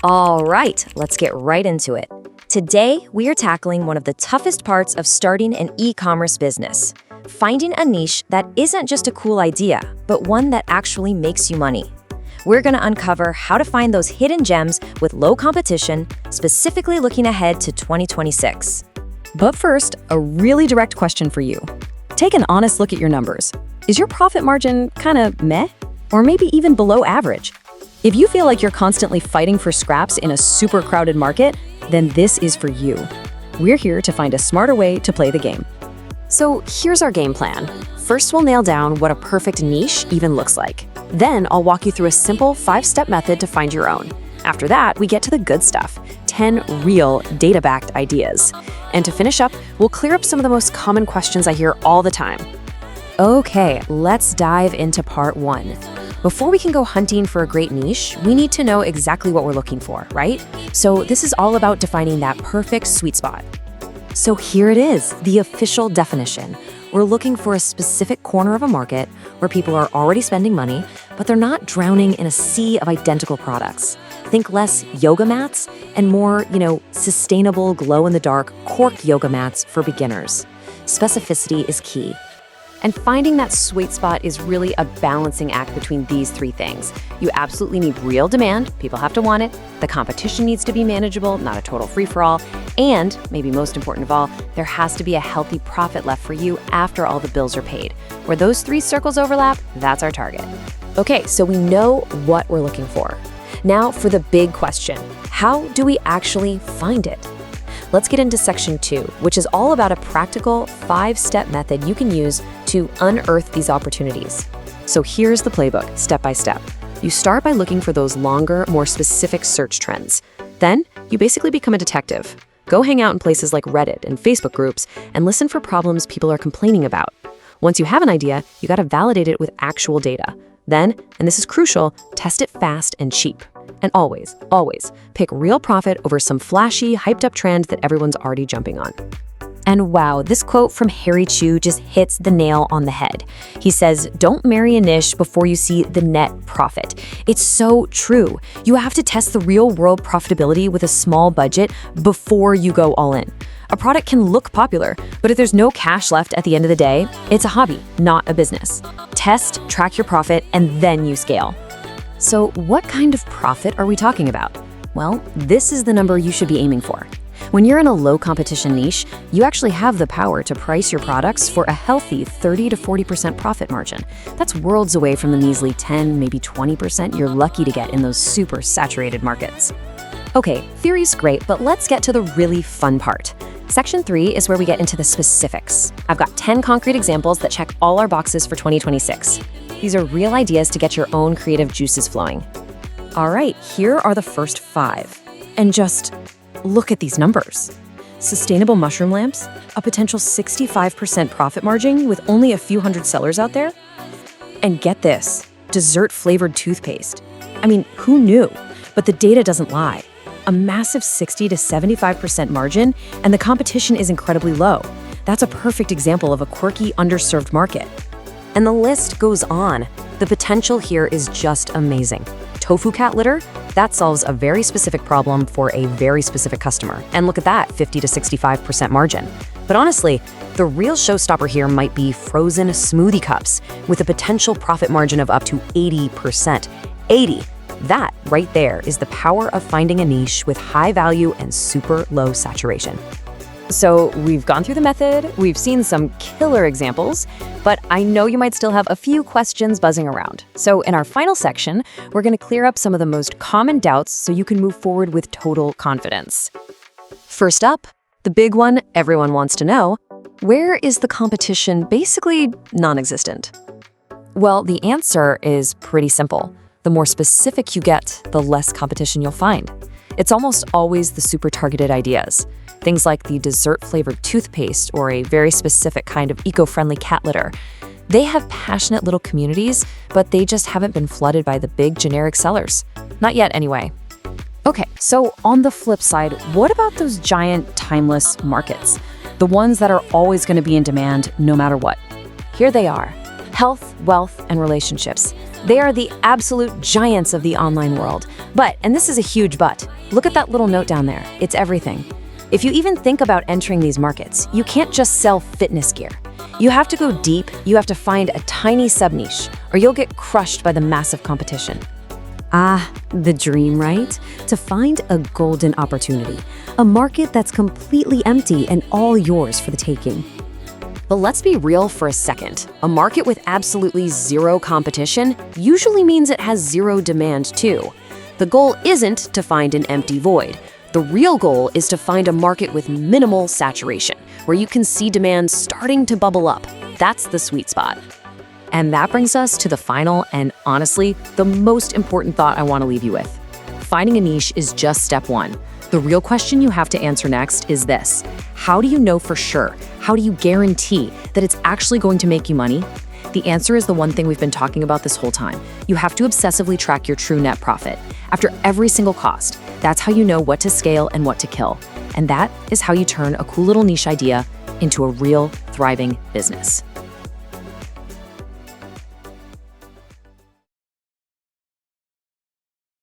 All right, let's get right into it. Today, we are tackling one of the toughest parts of starting an e-commerce business, finding a niche that isn't just a cool idea, but one that actually makes you money. We're going to uncover how to find those hidden gems with low competition, specifically looking ahead to 2026. But first, a really direct question for you. Take an honest look at your numbers. Is your profit margin kind of meh? Or maybe even below average? If you feel like you're constantly fighting for scraps in a super crowded market, then this is for you. We're here to find a smarter way to play the game. So here's our game plan. First, we'll nail down what a perfect niche even looks like. Then I'll walk you through a simple 5-step method to find your own. After that, we get to the good stuff, 10 real data-backed ideas. And to finish up, we'll clear up some of the most common questions I hear all the time. Okay, let's dive into part 1. Before we can go hunting for a great niche, we need to know exactly what we're looking for, right? So this is all about defining that perfect sweet spot. So here it is, the official definition. We're looking for a specific corner of a market where people are already spending money, but they're not drowning in a sea of identical products. Think less yoga mats and more, sustainable glow-in-the-dark cork yoga mats for beginners. Specificity is key. And finding that sweet spot is really a balancing act between these 3 things. You absolutely need real demand, people have to want it, the competition needs to be manageable, not a total free-for-all, and, maybe most important of all, there has to be a healthy profit left for you after all the bills are paid. Where those 3 circles overlap, that's our target. Okay, so we know what we're looking for. Now for the big question, how do we actually find it? Let's get into section 2, which is all about a practical 5-step method you can use to unearth these opportunities. So here's the playbook, step by step. You start by looking for those longer, more specific search trends. Then you basically become a detective. Go hang out in places like Reddit and Facebook groups and listen for problems people are complaining about. Once you have an idea, you got to validate it with actual data. Then, and this is crucial, test it fast and cheap. And always, always pick real profit over some flashy, hyped-up trend that everyone's already jumping on. And wow, this quote from Harry Chu just hits the nail on the head. He says, "Don't marry a niche before you see the net profit." It's so true. You have to test the real-world profitability with a small budget before you go all in. A product can look popular, but if there's no cash left at the end of the day, it's a hobby, not a business. Test, track your profit, and then you scale. So what kind of profit are we talking about? Well, this is the number you should be aiming for. When you're in a low competition niche, you actually have the power to price your products for a healthy 30 to 40% profit margin. That's worlds away from the measly 10, maybe 20% you're lucky to get in those super saturated markets. Okay, theory's great, but let's get to the really fun part. Section 3 is where we get into the specifics. I've got 10 concrete examples that check all our boxes for 2026. These are real ideas to get your own creative juices flowing. All right, here are the first 5. And just look at these numbers. Sustainable mushroom lamps, a potential 65% profit margin with only a few hundred sellers out there. And get this, dessert-flavored toothpaste. I mean, who knew? But the data doesn't lie. A massive 60 to 75% margin, and the competition is incredibly low. That's a perfect example of a quirky, underserved market. And the list goes on. The potential here is just amazing. Tofu cat litter? That solves a very specific problem for a very specific customer. And look at that, 50 to 65% margin. But honestly, the real showstopper here might be frozen smoothie cups with a potential profit margin of up to 80%. 80! That right there is the power of finding a niche with high value and super low saturation. So we've gone through the method, we've seen some killer examples, but I know you might still have a few questions buzzing around. So in our final section, we're going to clear up some of the most common doubts so you can move forward with total confidence. First up, the big one everyone wants to know, where is the competition basically non-existent? Well, the answer is pretty simple. The more specific you get, the less competition you'll find. It's almost always the super targeted ideas. Things like the dessert-flavored toothpaste or a very specific kind of eco-friendly cat litter. They have passionate little communities, but they just haven't been flooded by the big generic sellers. Not yet, anyway. Okay, so on the flip side, what about those giant, timeless markets? The ones that are always going to be in demand no matter what. Here they are. Health, wealth, and relationships. They are the absolute giants of the online world. But, and this is a huge but, Look at that little note down there. It's everything. If you even think about entering these markets, you can't just sell fitness gear. You have to go deep, you have to find a tiny sub-niche, or you'll get crushed by the massive competition. Ah, the dream, right? To find a golden opportunity, a market that's completely empty and all yours for the taking. But let's be real for a second. A market with absolutely zero competition usually means it has zero demand too. The goal isn't to find an empty void. The real goal is to find a market with minimal saturation, where you can see demand starting to bubble up. That's the sweet spot. And that brings us to the final and honestly, the most important thought I want to leave you with. Finding a niche is just step one. The real question you have to answer next is this: how do you know for sure? How do you guarantee that it's actually going to make you money? The answer is the one thing we've been talking about this whole time. You have to obsessively track your true net profit. After every single cost, that's how you know what to scale and what to kill. And that is how you turn a cool little niche idea into a real, thriving business.